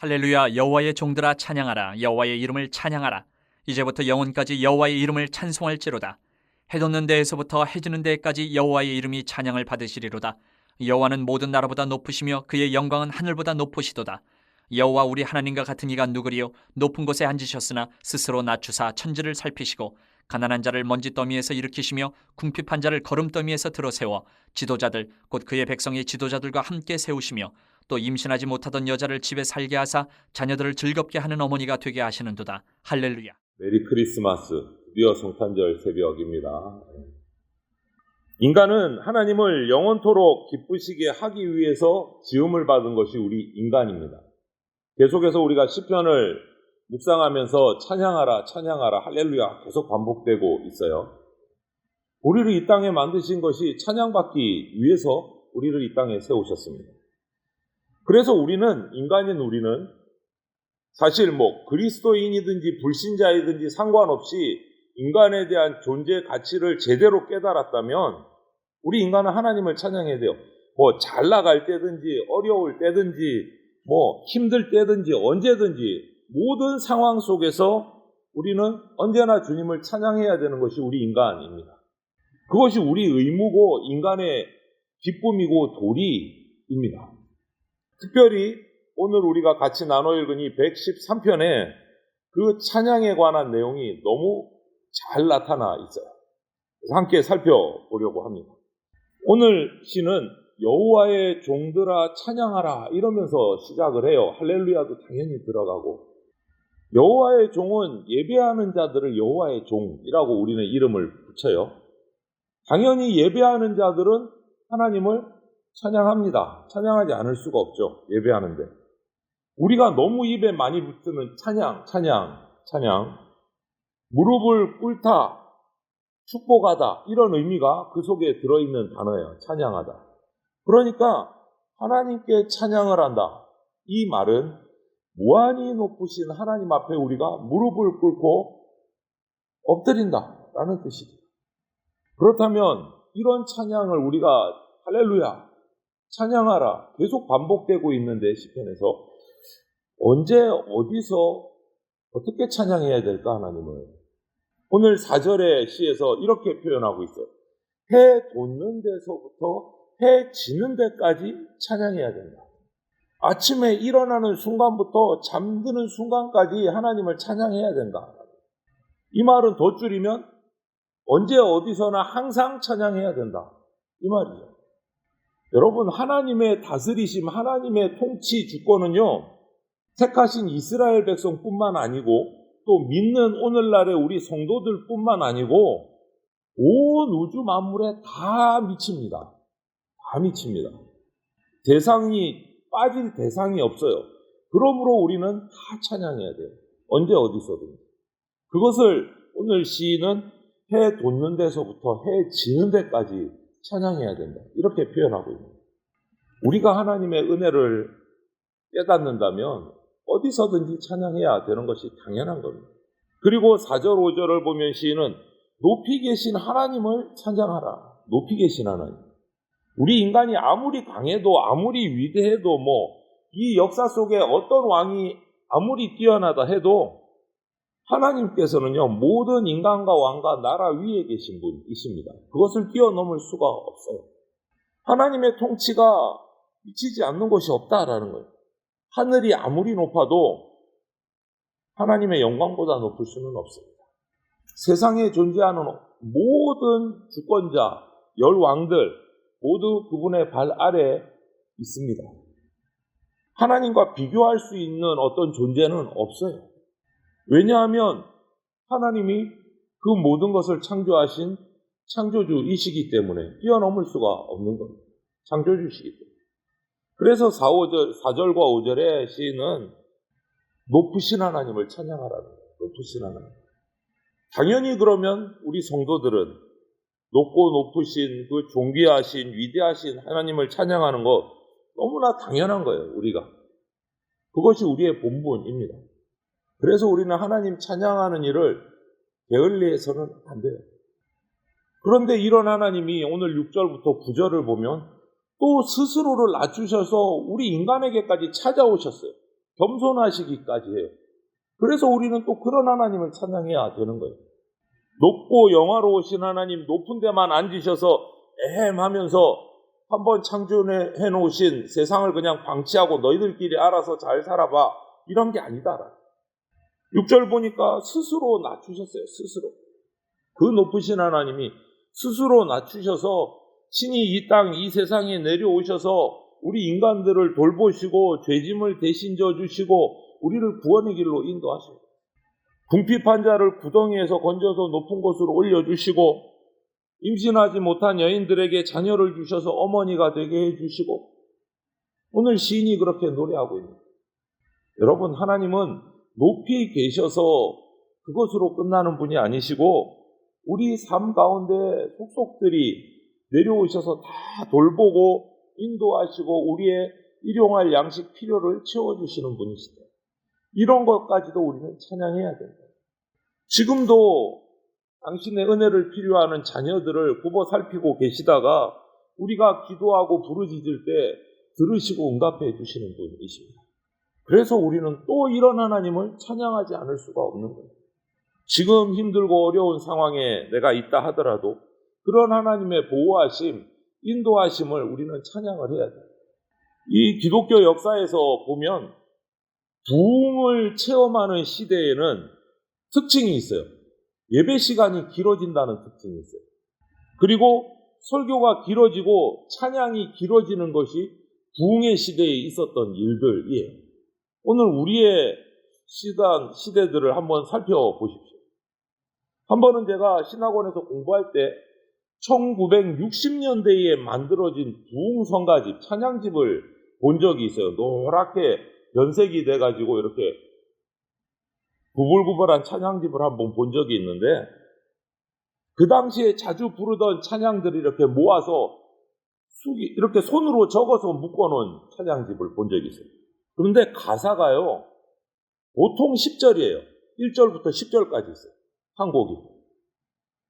할렐루야. 여호와의 종들아 찬양하라. 여호와의 이름을 찬양하라. 이제부터 영원까지 여호와의 이름을 찬송할지로다. 해 돋는 데에서부터 해 지는 데까지 여호와의 이름이 찬양을 받으시리로다. 여호와는 모든 나라보다 높으시며 그의 영광은 하늘보다 높으시도다. 여호와 우리 하나님과 같은 이가 누구리요? 높은 곳에 앉으셨으나 스스로 낮추사 천지를 살피시고 가난한 자를 먼지 더미에서 일으키시며 궁핍한 자를 거름더미에서 들어세워 지도자들 곧 그의 백성의 지도자들과 함께 세우시며 또 임신하지 못하던 여자를 집에 살게 하사 자녀들을 즐겁게 하는 어머니가 되게 하시는도다. 할렐루야. 메리 크리스마스, 드디어 성탄절 새벽입니다. 인간은 하나님을 영원토록 기쁘시게 하기 위해서 지음을 받은 것이 우리 인간입니다. 계속해서 우리가 시편을 묵상하면서 찬양하라 찬양하라 할렐루야 계속 반복되고 있어요. 우리를 이 땅에 만드신 것이 찬양받기 위해서 우리를 이 땅에 세우셨습니다. 그래서 인간인 우리는 사실 그리스도인이든지 불신자이든지 상관없이 인간에 대한 존재 가치를 제대로 깨달았다면 우리 인간은 하나님을 찬양해야 돼요. 잘 나갈 때든지 어려울 때든지 힘들 때든지 언제든지 모든 상황 속에서 우리는 언제나 주님을 찬양해야 되는 것이 우리 인간입니다. 그것이 우리 의무고 인간의 기쁨이고 도리입니다. 특별히 오늘 우리가 같이 나눠 읽은 이 113편에 그 찬양에 관한 내용이 너무 잘 나타나 있어요. 그래서 함께 살펴보려고 합니다. 오늘 시는 여호와의 종들아 찬양하라 이러면서 시작을 해요. 할렐루야도 당연히 들어가고, 여호와의 종은 예배하는 자들을 여호와의 종이라고 우리는 이름을 붙여요. 당연히 예배하는 자들은 하나님을 찬양합니다. 찬양하지 않을 수가 없죠. 예배하는데 우리가 너무 입에 많이 붙는 찬양, 무릎을 꿇다, 축복하다 이런 의미가 그 속에 들어있는 단어예요. 찬양하다. 그러니까 하나님께 찬양을 한다. 이 말은 무한히 높으신 하나님 앞에 우리가 무릎을 꿇고 엎드린다라는 뜻이죠. 그렇다면 이런 찬양을 우리가 할렐루야, 찬양하라 계속 반복되고 있는데 시편에서 언제 어디서 어떻게 찬양해야 될까 하나님을? 오늘 4절의 시에서 이렇게 표현하고 있어요. 해 돋는 데서부터 해 지는 데까지 찬양해야 된다. 아침에 일어나는 순간부터 잠드는 순간까지 하나님을 찬양해야 된다. 이 말은 더 줄이면 언제 어디서나 항상 찬양해야 된다. 이 말이죠. 여러분, 하나님의 다스리심, 하나님의 통치 주권은요, 택하신 이스라엘 백성뿐만 아니고 또 믿는 오늘날의 우리 성도들뿐만 아니고 온 우주 만물에 다 미칩니다. 다 미칩니다. 빠질 대상이 없어요. 그러므로 우리는 다 찬양해야 돼요. 언제 어디서든. 그것을 오늘 시인은 해 돋는 데서부터 해 지는 데까지 찬양해야 된다. 이렇게 표현하고 있습니다. 우리가 하나님의 은혜를 깨닫는다면 어디서든지 찬양해야 되는 것이 당연한 겁니다. 그리고 4절, 5절을 보면 시인은 높이 계신 하나님을 찬양하라. 높이 계신 하나님. 우리 인간이 아무리 강해도 아무리 위대해도 이 역사 속에 어떤 왕이 아무리 뛰어나다 해도 하나님께서는요, 모든 인간과 왕과 나라 위에 계신 분이십니다. 그것을 뛰어넘을 수가 없어요. 하나님의 통치가 미치지 않는 것이 없다라는 거예요. 하늘이 아무리 높아도 하나님의 영광보다 높을 수는 없습니다. 세상에 존재하는 모든 주권자, 열왕들 모두 그분의 발 아래에 있습니다. 하나님과 비교할 수 있는 어떤 존재는 없어요. 왜냐하면 하나님이 그 모든 것을 창조하신 창조주이시기 때문에 뛰어넘을 수가 없는 겁니다. 창조주시기 때문에. 그래서 4절과 5절의 시인은 높으신 하나님을 찬양하라는 거예요. 높으신 하나님. 당연히 그러면 우리 성도들은 높고 높으신 그 존귀하신 위대하신 하나님을 찬양하는 것 너무나 당연한 거예요. 우리가. 그것이 우리의 본분입니다. 그래서 우리는 하나님 찬양하는 일을 게을리해서는 안 돼요. 그런데 이런 하나님이 오늘 6절부터 9절을 보면 또 스스로를 낮추셔서 우리 인간에게까지 찾아오셨어요. 겸손하시기까지 해요. 그래서 우리는 또 그런 하나님을 찬양해야 되는 거예요. 높고 영화로우신 하나님, 높은 데만 앉으셔서 하면서 한번 창조해 놓으신 세상을 그냥 방치하고 너희들끼리 알아서 잘 살아봐, 이런 게 아니다. 6절 보니까 스스로 낮추셨어요. 스스로. 그 높으신 하나님이 스스로 낮추셔서 친히 이 땅, 이 세상에 내려오셔서 우리 인간들을 돌보시고 죄짐을 대신 져주시고 우리를 구원의 길로 인도하시고, 궁핍한 자를 구덩이에서 건져서 높은 곳으로 올려주시고, 임신하지 못한 여인들에게 자녀를 주셔서 어머니가 되게 해주시고, 오늘 시인이 그렇게 노래하고 있는 거예요. 여러분, 하나님은 높이 계셔서 그것으로 끝나는 분이 아니시고 우리 삶 가운데 속속들이 내려오셔서 다 돌보고 인도하시고 우리의 일용할 양식 필요를 채워주시는 분이시다. 이런 것까지도 우리는 찬양해야 된다. 지금도 당신의 은혜를 필요하는 자녀들을 굽어 살피고 계시다가 우리가 기도하고 부르짖을 때 들으시고 응답해 주시는 분이십니다. 그래서 우리는 또 이런 하나님을 찬양하지 않을 수가 없는 거예요. 지금 힘들고 어려운 상황에 내가 있다 하더라도 그런 하나님의 보호하심, 인도하심을 우리는 찬양을 해야 돼요. 이 기독교 역사에서 보면 부흥을 체험하는 시대에는 특징이 있어요. 예배 시간이 길어진다는 특징이 있어요. 그리고 설교가 길어지고 찬양이 길어지는 것이 부흥의 시대에 있었던 일들이에요. 오늘 우리의 시대들을 한번 살펴보십시오. 한 번은 제가 신학원에서 공부할 때 1960년대에 만들어진 부흥성가집, 찬양집을 본 적이 있어요. 노랗게 변색이 돼가지고 이렇게 구불구불한 찬양집을 한번 본 적이 있는데, 그 당시에 자주 부르던 찬양들을 이렇게 모아서 이렇게 손으로 적어서 묶어놓은 찬양집을 본 적이 있어요. 그런데 가사가요, 보통 10절이에요. 1절부터 10절까지 있어요. 한 곡이.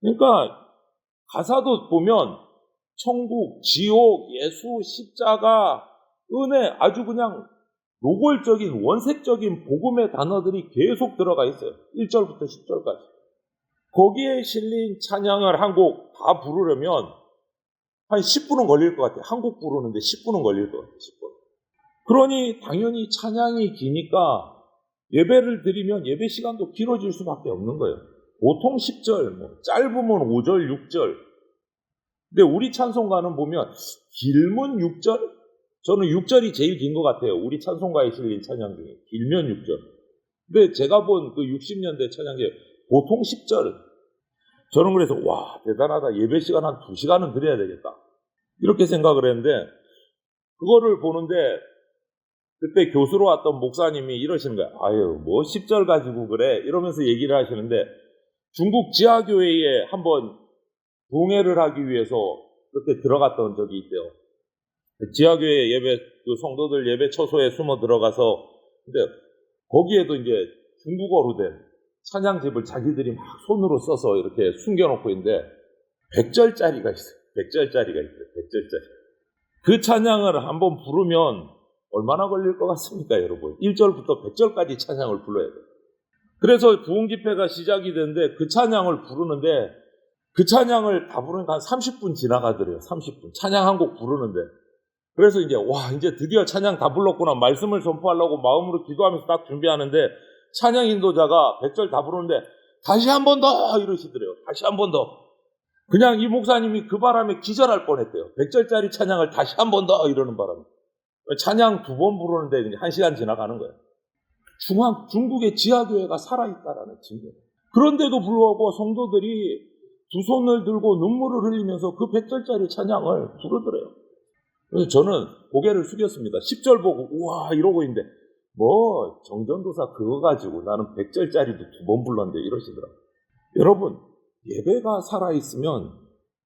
그러니까 가사도 보면 천국, 지옥, 예수, 십자가, 은혜, 아주 그냥 노골적인 원색적인 복음의 단어들이 계속 들어가 있어요. 1절부터 10절까지. 거기에 실린 찬양을 한 곡 다 부르려면 한 10분은 걸릴 것 같아요. 한 곡 부르는데 10분은 걸릴 것 같아요. 10분. 그러니 당연히 찬양이 기니까 예배를 드리면 예배 시간도 길어질 수밖에 없는 거예요. 보통 10절, 짧으면 5절, 6절. 근데 우리 찬송가는 보면 길면 6절? 저는 6절이 제일 긴 것 같아요. 우리 찬송가에 실린 찬양 중에. 길면 6절. 근데 제가 본 그 60년대 찬양에 보통 10절. 저는 그래서 와, 대단하다. 예배 시간 한 2시간은 드려야 되겠다. 이렇게 생각을 했는데, 그거를 보는데 그때 교수로 왔던 목사님이 이러시는 거예요. 아유, 뭐 10절 가지고 그래? 이러면서 얘기를 하시는데, 중국 지하교회에 한번 부흥회를 하기 위해서 그렇게 들어갔던 적이 있대요. 지하교회 예배, 그 성도들 예배 처소에 숨어 들어가서, 근데 거기에도 이제 중국어로 된 찬양집을 자기들이 막 손으로 써서 이렇게 숨겨놓고 있는데 100절짜리가 있어요. 100절짜리가 있어요. 100절짜리. 그 찬양을 한번 부르면 얼마나 걸릴 것 같습니까, 여러분? 1절부터 100절까지 찬양을 불러야 돼요. 그래서 부흥 집회가 시작이 되는데 그 찬양을 부르는데 그 찬양을 다 부르니까 한 30분 지나가더래요. 30분. 찬양 한 곡 부르는데. 그래서 이제 이제 드디어 찬양 다 불렀구나. 말씀을 선포하려고 마음으로 기도하면서 딱 준비하는데 찬양 인도자가 100절 다 부르는데 다시 한 번 더 이러시더래요. 다시 한 번 더. 그냥 이 목사님이 그 바람에 기절할 뻔했대요. 100절짜리 찬양을 다시 한 번 더 이러는 바람에. 찬양 2번 부르는데 이제 1시간 지나가는 거예요. 중국의 지하교회가 살아있다라는 증거. 그런데도 불구하고 성도들이 두 손을 들고 눈물을 흘리면서 그 100절짜리 찬양을 부르더래요. 그래서 저는 고개를 숙였습니다. 10절 보고 우와 이러고 있는데 뭐 정전도사 그거 가지고 나는 100절짜리도 2번 불렀는데 이러시더라고요. 여러분, 예배가 살아있으면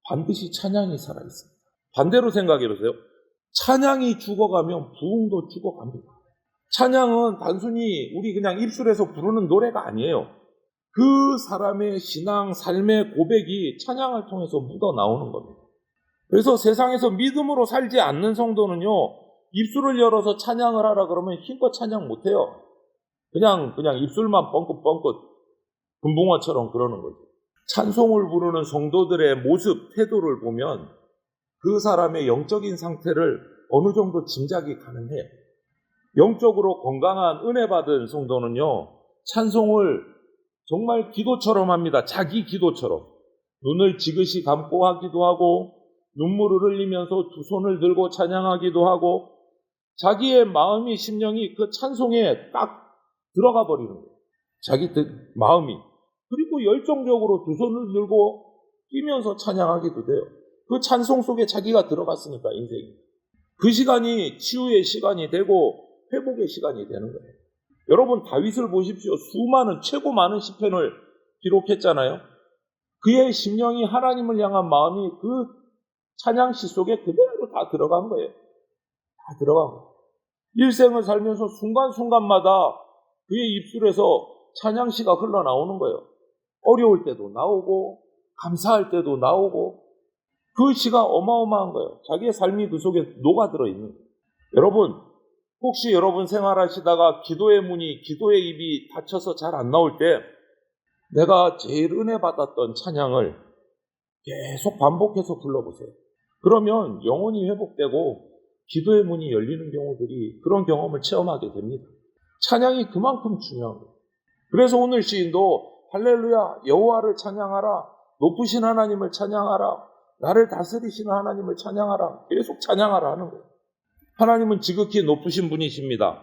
반드시 찬양이 살아있습니다. 반대로 생각해보세요. 찬양이 죽어가면 부흥도 죽어갑니다. 찬양은 단순히 우리 그냥 입술에서 부르는 노래가 아니에요. 그 사람의 신앙, 삶의 고백이 찬양을 통해서 묻어나오는 겁니다. 그래서 세상에서 믿음으로 살지 않는 성도는요, 입술을 열어서 찬양을 하라 그러면 힘껏 찬양 못해요. 그냥 입술만 뻥긋뻥긋 금붕어처럼 그러는 거죠. 찬송을 부르는 성도들의 모습, 태도를 보면 그 사람의 영적인 상태를 어느 정도 짐작이 가능해요. 영적으로 건강한 은혜 받은 성도는요, 찬송을 정말 기도처럼 합니다. 자기 기도처럼. 눈을 지그시 감고 하기도 하고, 눈물을 흘리면서 두 손을 들고 찬양하기도 하고, 자기의 마음이, 심령이 그 찬송에 딱 들어가 버리는 거예요. 자기 마음이. 그리고 열정적으로 두 손을 들고 뛰면서 찬양하기도 돼요. 그 찬송 속에 자기가 들어갔으니까, 인생이. 그 시간이 치유의 시간이 되고 회복의 시간이 되는 거예요. 여러분, 다윗을 보십시오. 수많은, 최고 많은 시편을 기록했잖아요. 그의 심령이 하나님을 향한 마음이 그 찬양시 속에 그대로 다 들어간 거예요. 다 들어간 거예요. 일생을 살면서 순간순간마다 그의 입술에서 찬양시가 흘러나오는 거예요. 어려울 때도 나오고 감사할 때도 나오고 그 시가 어마어마한 거예요. 자기의 삶이 그 속에 녹아들어 있는 거예요. 여러분, 혹시 여러분 생활하시다가 기도의 문이, 기도의 입이 닫혀서 잘 안 나올 때 내가 제일 은혜 받았던 찬양을 계속 반복해서 불러보세요. 그러면 영혼이 회복되고 기도의 문이 열리는 경우들이, 그런 경험을 체험하게 됩니다. 찬양이 그만큼 중요한 거예요. 그래서 오늘 시인도 할렐루야, 여호와를 찬양하라, 높으신 하나님을 찬양하라, 나를 다스리시는 하나님을 찬양하라, 계속 찬양하라 하는 거예요. 하나님은 지극히 높으신 분이십니다.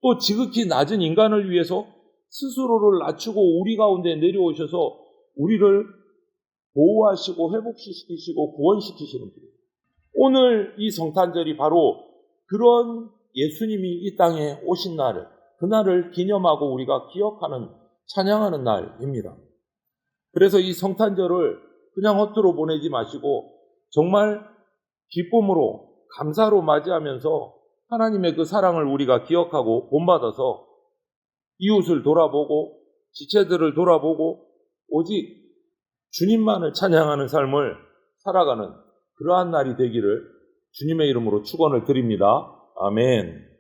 또 지극히 낮은 인간을 위해서 스스로를 낮추고 우리 가운데 내려오셔서 우리를 보호하시고 회복시키시고 구원시키시는 분이에요. 오늘 이 성탄절이 바로 그런 예수님이 이 땅에 오신 날을, 그날을 기념하고 우리가 기억하는, 찬양하는 날입니다. 그래서 이 성탄절을 그냥 헛되로 보내지 마시고 정말 기쁨으로, 감사로 맞이하면서 하나님의 그 사랑을 우리가 기억하고 본받아서 이웃을 돌아보고 지체들을 돌아보고 오직 주님만을 찬양하는 삶을 살아가는 그러한 날이 되기를 주님의 이름으로 축원을 드립니다. 아멘.